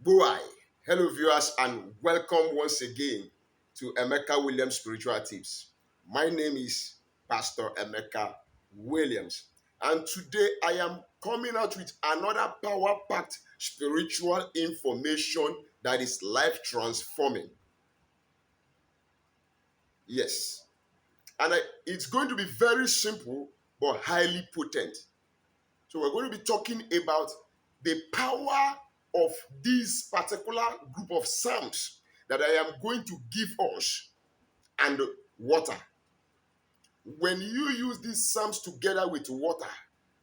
Boy, hello viewers and welcome once again to Emeka Williams Spiritual Tips. My name is Pastor Emeka Williams and today I am coming out with another power-packed spiritual information that is life transforming. Yes, and it's going to be very simple but highly potent. So we're going to be talking about the power of this particular group of psalms that I am going to give us and water. When you use these psalms together with water,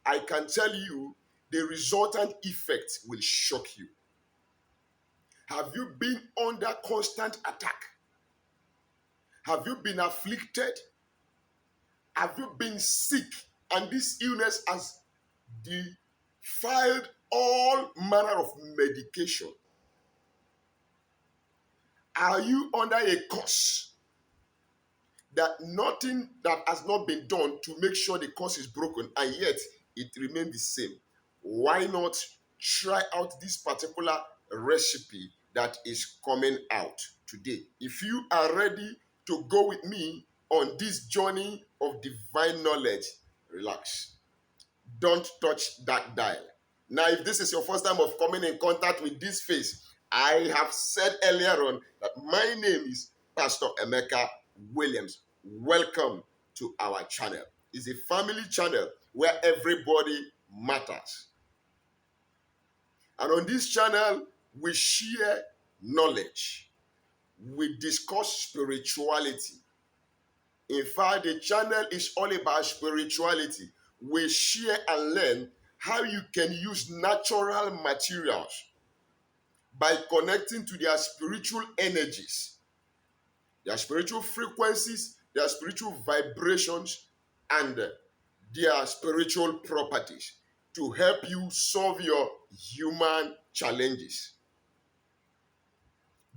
I can tell you the resultant effect will shock you. Have you been under constant attack? Have you been afflicted? Have you been sick? And this illness has defiled all manner of medication. Are you under a curse that nothing that has not been done to make sure the curse is broken and yet it remains the same? Why not try out this particular recipe that is coming out today? If you are ready to go with me on this journey of divine knowledge, relax. Don't touch that dial. Now, if this is your first time of coming in contact with this face, I have said earlier on that my name is Pastor Emeka Williams. Welcome to our channel. It's a family channel where everybody matters. And on this channel, we share knowledge. We discuss spirituality. In fact, the channel is all about spirituality. We share and learn how you can use natural materials by connecting to their spiritual energies, their spiritual frequencies, their spiritual vibrations, and their spiritual properties to help you solve your human challenges.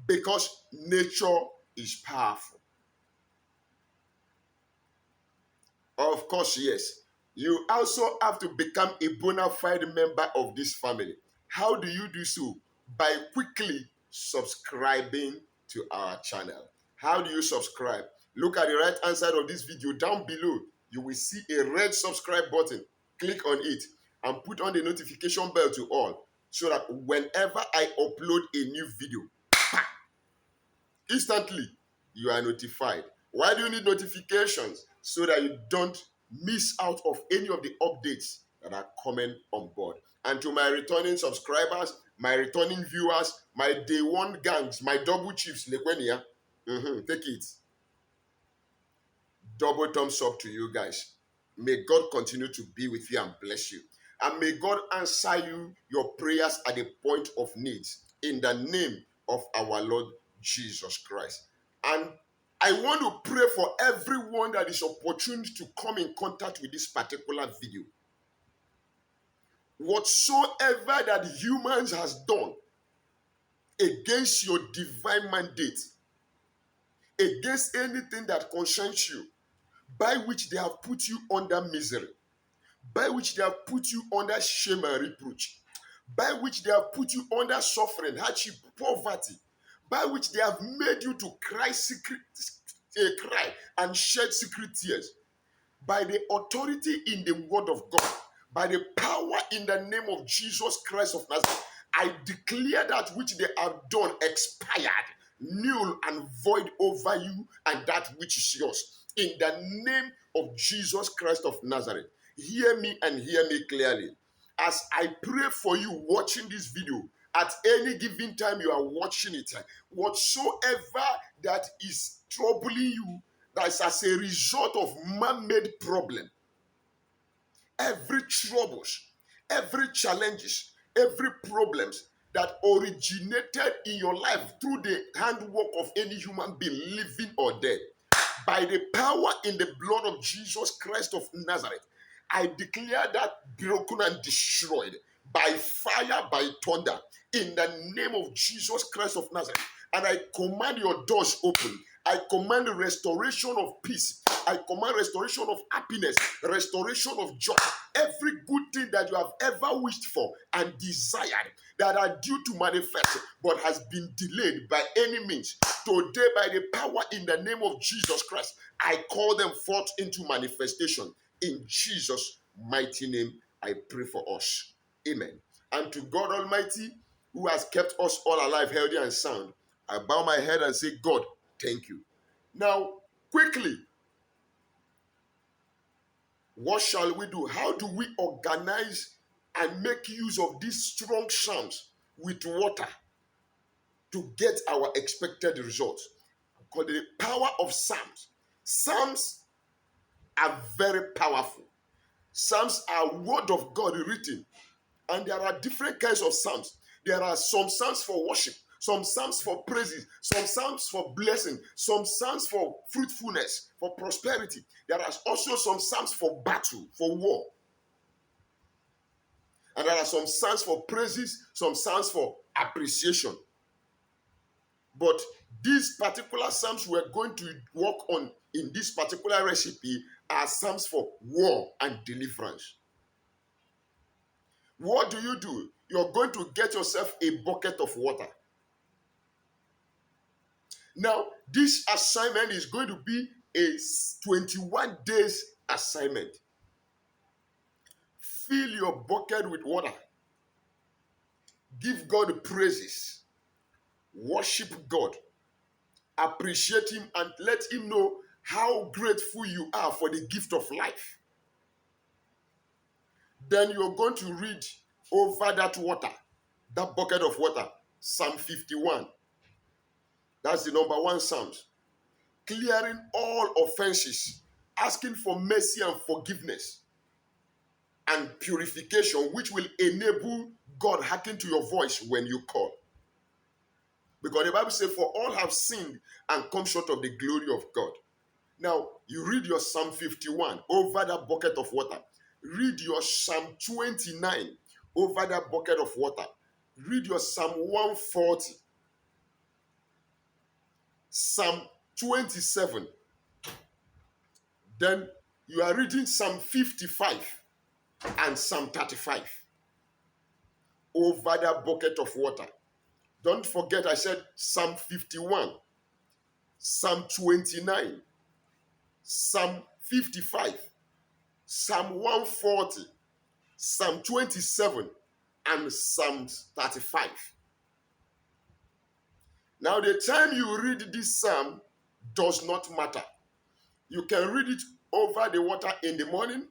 Because nature is powerful. Of course, yes. You also have to become a bona fide member of this family. How do you do so? By quickly subscribing to our channel. How do you subscribe? Look at the right hand side of this video. Down below, you will see a red subscribe button. Click on it and put on the notification bell to all so that whenever I upload a new video, instantly you are notified. Why do you need notifications? So that you don't miss out of any of the updates that are coming on board. And to my returning subscribers, my returning viewers, my day one gangs, my double chiefs, Lekwenia, take it. Double thumbs up to you guys. May God continue to be with you and bless you. And may God answer you your prayers at the point of needs in the name of our Lord Jesus Christ. And I want to pray for everyone that is opportune to come in contact with this particular video. Whatsoever that humans has done against your divine mandate, against anything that concerns you, by which they have put you under misery, by which they have put you under shame and reproach, by which they have put you under suffering, hardship, poverty, by which they have made you to cry and shed secret tears, by the authority in the word of God, by the power in the name of Jesus Christ of Nazareth, I declare that which they have done expired, null and void over you and that which is yours. In the name of Jesus Christ of Nazareth, hear me and hear me clearly. As I pray for you watching this video, at any given time you are watching it, whatsoever that is troubling you, that is as a result of man-made problem, every troubles, every challenges, every problems that originated in your life through the handwork of any human being, living or dead, by the power in the blood of Jesus Christ of Nazareth, I declare that broken and destroyed by fire, by thunder, in the name of Jesus Christ of Nazareth. And I command your doors open. I command restoration of peace. I command restoration of happiness, restoration of joy. Every good thing that you have ever wished for and desired that are due to manifest but has been delayed by any means, today by the power in the name of Jesus Christ, I call them forth into manifestation. In Jesus' mighty name, I pray for us. Amen. And to God Almighty, who has kept us all alive, healthy, and sound, I bow my head and say, God, thank you. Now, quickly, what shall we do? How do we organize and make use of these strong psalms with water to get our expected results? Because the power of psalms. Psalms are very powerful. Psalms are word of God written. And there are different kinds of psalms. There are some psalms for worship, some psalms for praises, some psalms for blessing, some psalms for fruitfulness, for prosperity. There are also some psalms for battle, for war. And there are some psalms for praises, some psalms for appreciation. But these particular psalms we're going to work on in this particular recipe are psalms for war and deliverance. What do? You're going to get yourself a bucket of water. Now, this assignment is going to be a 21 days assignment. Fill your bucket with water. Give God praises. Worship God. Appreciate Him and let Him know how grateful you are for the gift of life. Then you're going to read over that water, that bucket of water, Psalm 51. That's the number one Psalm. Clearing all offenses, asking for mercy and forgiveness and purification, which will enable God hearken to your voice when you call. Because the Bible says, for all have sinned and come short of the glory of God. Now, you read your Psalm 51 over that bucket of water. Read your Psalm 29 over that bucket of water. Read your Psalm 140. Psalm 27. Then you are reading Psalm 55 and Psalm 35 over that bucket of water. Don't forget I said Psalm 51, Psalm 29, Psalm 55, Psalm 140, Psalm 27, and Psalm 35. Now, the time you read this psalm does not matter. You can read it over the water in the morning.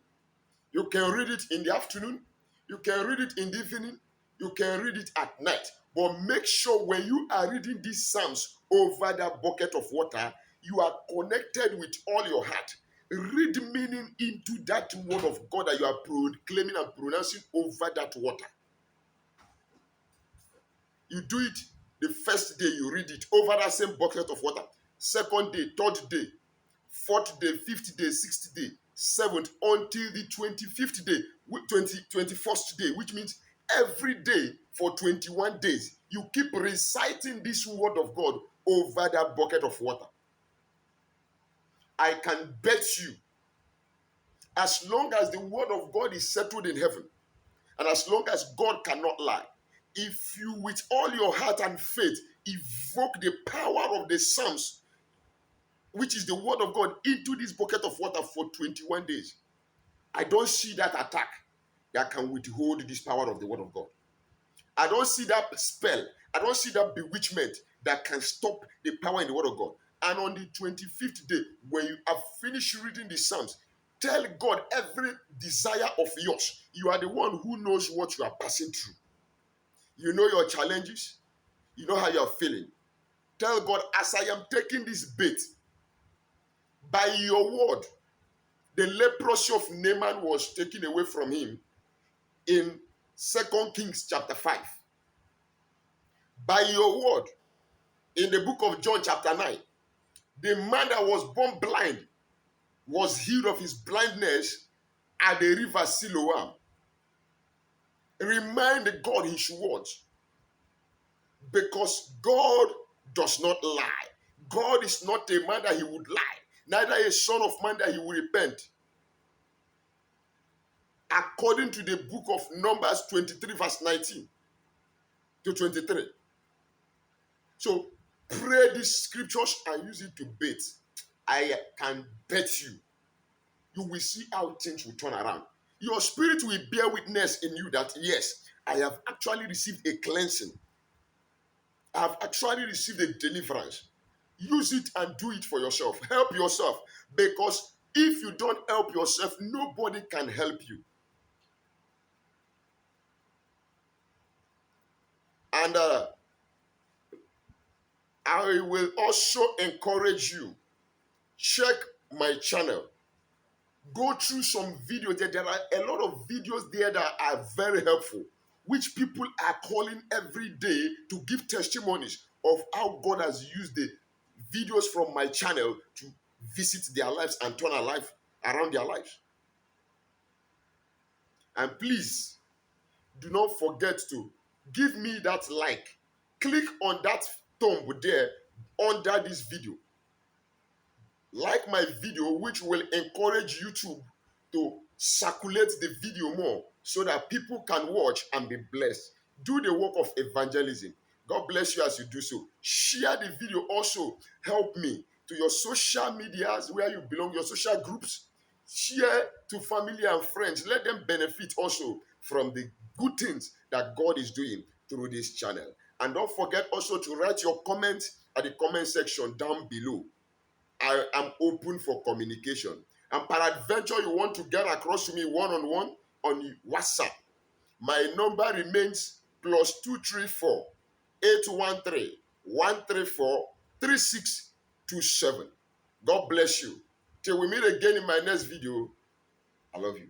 You can read it in the afternoon. You can read it in the evening. You can read it at night. But make sure when you are reading these psalms over that bucket of water, you are connected with all your heart. Read meaning into that word of God that you are proclaiming and pronouncing over that water. You do it the first day you read it over that same bucket of water. Second day, third day, fourth day, fifth day, sixth day, seventh, until the 25th day, 21st day, which means every day for 21 days, you keep reciting this word of God over that bucket of water. I can bet you, as long as the word of God is settled in heaven, and as long as God cannot lie, if you with all your heart and faith evoke the power of the Psalms, which is the word of God, into this bucket of water for 21 days, I don't see that attack that can withhold this power of the word of God. I don't see that spell. I don't see that bewitchment that can stop the power in the word of God. And on the 25th day, when you have finished reading the Psalms, tell God every desire of yours. You are the one who knows what you are passing through. You know your challenges. You know how you are feeling. Tell God, as I am taking this bait, by your word, the leprosy of Naaman was taken away from him in 2 Kings chapter 5. By your word, in the book of John chapter 9, the man that was born blind was healed of his blindness at the river Siloam. Remind God His words, because God does not lie. God is not a man that He would lie, neither a son of man that He will repent. According to the book of Numbers 23, verse 19 to 23. So pray these scriptures and use it to bait. I can bet you will see how things will turn around. Your spirit will bear witness in you that yes, I have actually received a cleansing. I have actually received a deliverance. Use it and do it for yourself. Help yourself, because if you don't help yourself, nobody can help you. And I will also encourage you, check my channel. Go through some videos. There are a lot of videos there that are very helpful, which people are calling every day to give testimonies of how God has used the videos from my channel to visit their lives and turn around their lives. And please do not forget to give me that like. Click on that thumb there under this video. Like my video, which will encourage YouTube to circulate the video more so that people can watch and be blessed. Do the work of evangelism. God bless you as you do so. Share the video also. Help me to your social medias where you belong, your social groups. Share to family and friends. Let them benefit also from the good things that God is doing through this channel. And don't forget also to write your comments at the comment section down below. I am open for communication. And peradventure you want to get across to me one-on-one on WhatsApp, my number remains +234 813 134 3627. God bless you. Till we meet again in my next video, I love you.